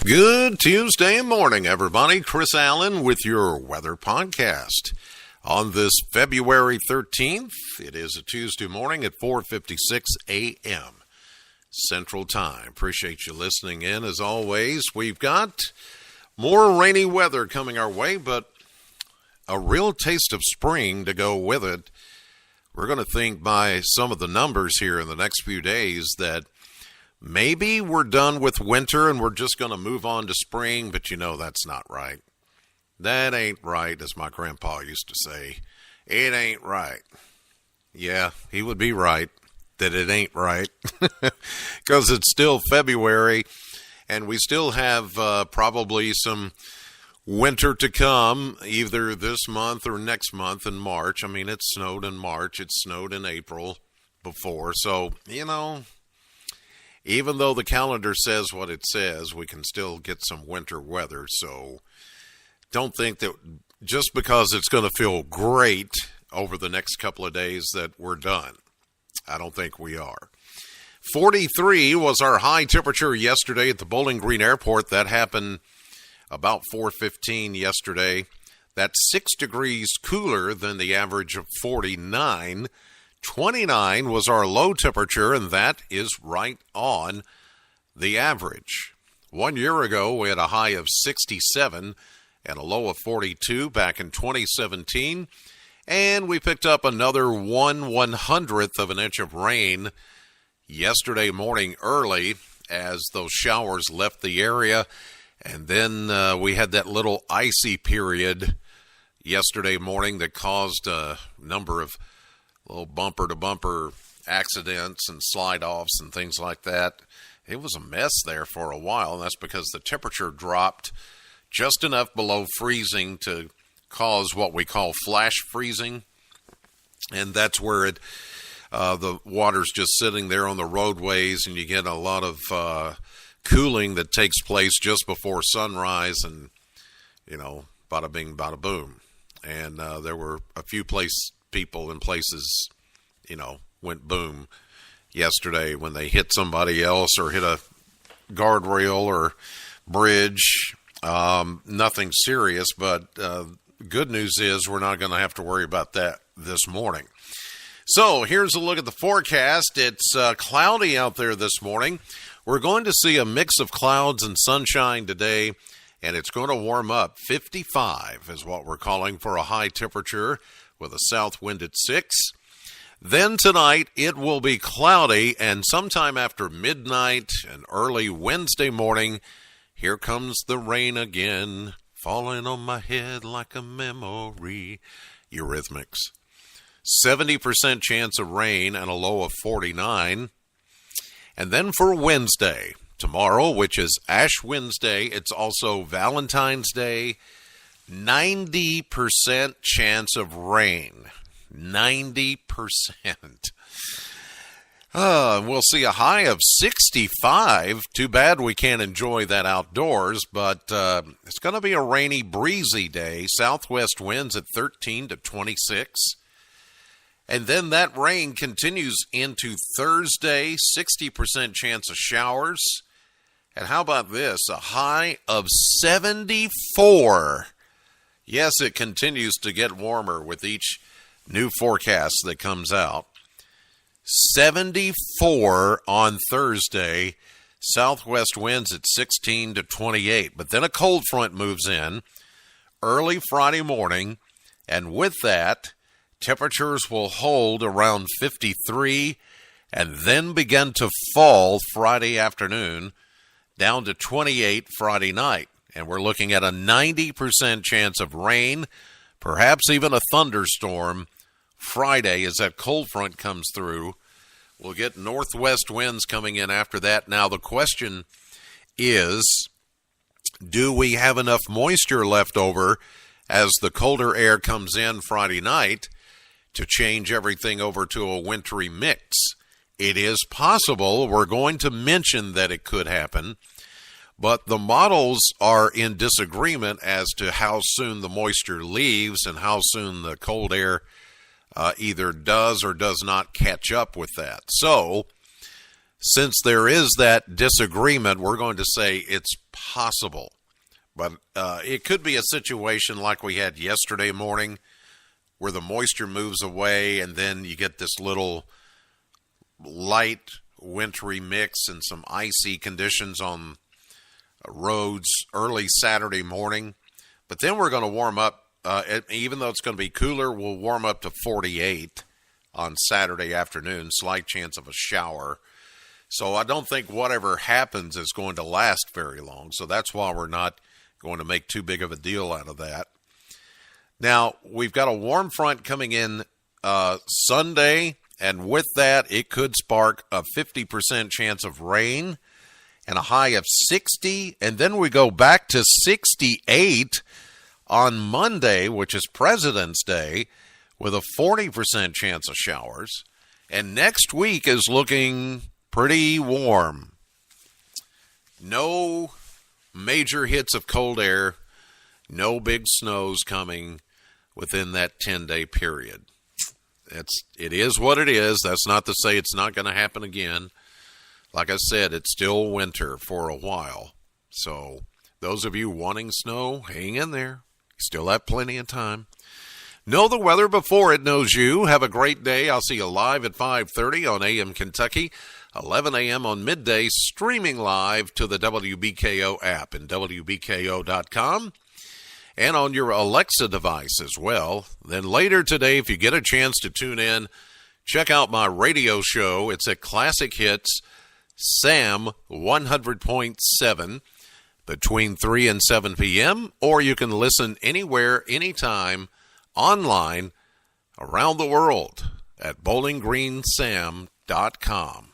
Good Tuesday morning, everybody. Chris Allen with your weather podcast. On this February 13th, it is a Tuesday morning at 4:56 a.m. Central Time. Appreciate you listening in. As always, we've got more rainy weather coming our way, but a real taste of spring to go with it. We're going to think by some of the numbers here in the next few days that maybe we're done with winter and we're just going to move on to spring, but you know that's not right. That ain't right, as my grandpa used to say. It ain't right. Yeah, he would be right that it ain't right because it's still February and we still have probably some winter to come either this month or next month in March. I mean, it snowed in March. It snowed in April before. So, you know, even though the calendar says what it says, we can still get some winter weather. So don't think that just because it's going to feel great over the next couple of days that we're done. I don't think we are. 43 was our high temperature yesterday at the Bowling Green Airport. That happened about 4:15 yesterday. That's 6 degrees cooler than the average of 49. 29 was our low temperature, and that is right on the average. 1 year ago, we had a high of 67 and a low of 42 back in 2017. And we picked up another 1/100th of an inch of rain yesterday morning early as those showers left the area. And then we had that little icy period yesterday morning that caused a number of little bumper-to-bumper accidents and slide-offs and things like that. It was a mess there for a while, and that's because the temperature dropped just enough below freezing to cause what we call flash freezing. And that's where the water's just sitting there on the roadways, and you get a lot of cooling that takes place just before sunrise, and, you know, bada bing, bada boom. And there were a few people in places, you know, went boom yesterday when they hit somebody else or hit a guardrail or bridge. Nothing serious, but good news is we're not going to have to worry about that this morning. So here's a look at the forecast. It's cloudy out there this morning. We're going to see a mix of clouds and sunshine today, and it's going to warm up. 55 is what we're calling for a high temperature with a south wind at 6. Then tonight, it will be cloudy, and sometime after midnight and early Wednesday morning, here comes the rain again, falling on my head like a memory. Eurythmics. 70% chance of rain and a low of 49. And then for Wednesday, tomorrow, which is Ash Wednesday, it's also Valentine's Day, 90% chance of rain. 90%. We'll see a high of 65. Too bad we can't enjoy that outdoors, but it's going to be a rainy, breezy day. Southwest winds at 13 to 26. And then that rain continues into Thursday, 60% chance of showers. And how about this? A high of 74. Yes, it continues to get warmer with each new forecast that comes out. 74 on Thursday, southwest winds at 16 to 28. But then a cold front moves in early Friday morning, and with that, temperatures will hold around 53 and then begin to fall Friday afternoon down to 28 Friday night. And we're looking at a 90% chance of rain, perhaps even a thunderstorm Friday as that cold front comes through. We'll get northwest winds coming in after that. Now the question is, do we have enough moisture left over as the colder air comes in Friday night to change everything over to a wintry mix? It is possible. We're going to mention that it could happen, but the models are in disagreement as to how soon the moisture leaves and how soon the cold air either does or does not catch up with that. So since there is that disagreement, we're going to say it's possible. But it could be a situation like we had yesterday morning where the moisture moves away and then you get this little light wintry mix and some icy conditions on roads early Saturday morning. But then we're going to warm up. Even though it's going to be cooler, we'll warm up to 48 on Saturday afternoon. Slight chance of a shower. So I don't think whatever happens is going to last very long. So that's why we're not going to make too big of a deal out of that. Now, we've got a warm front coming in Sunday, and with that, it could spark a 50% chance of rain and a high of 60, and then we go back to 68 on Monday, which is President's Day, with a 40% chance of showers. And next week is looking pretty warm. No major hits of cold air, no big snows coming within that 10-day period. It is what it is. That's not to say it's not going to happen again. Like I said, it's still winter for a while. So those of you wanting snow, hang in there. Still have plenty of time. Know the weather before it knows you. Have a great day. I'll see you live at 5:30 on AM Kentucky, 11 a.m. on midday, streaming live to the WBKO app and WBKO.com and on your Alexa device as well. Then later today, if you get a chance to tune in, check out my radio show. It's at Classic Hits, Sam 100.7. between 3 and 7 p.m., or you can listen anywhere, anytime, online, around the world at bowlinggreensam.com.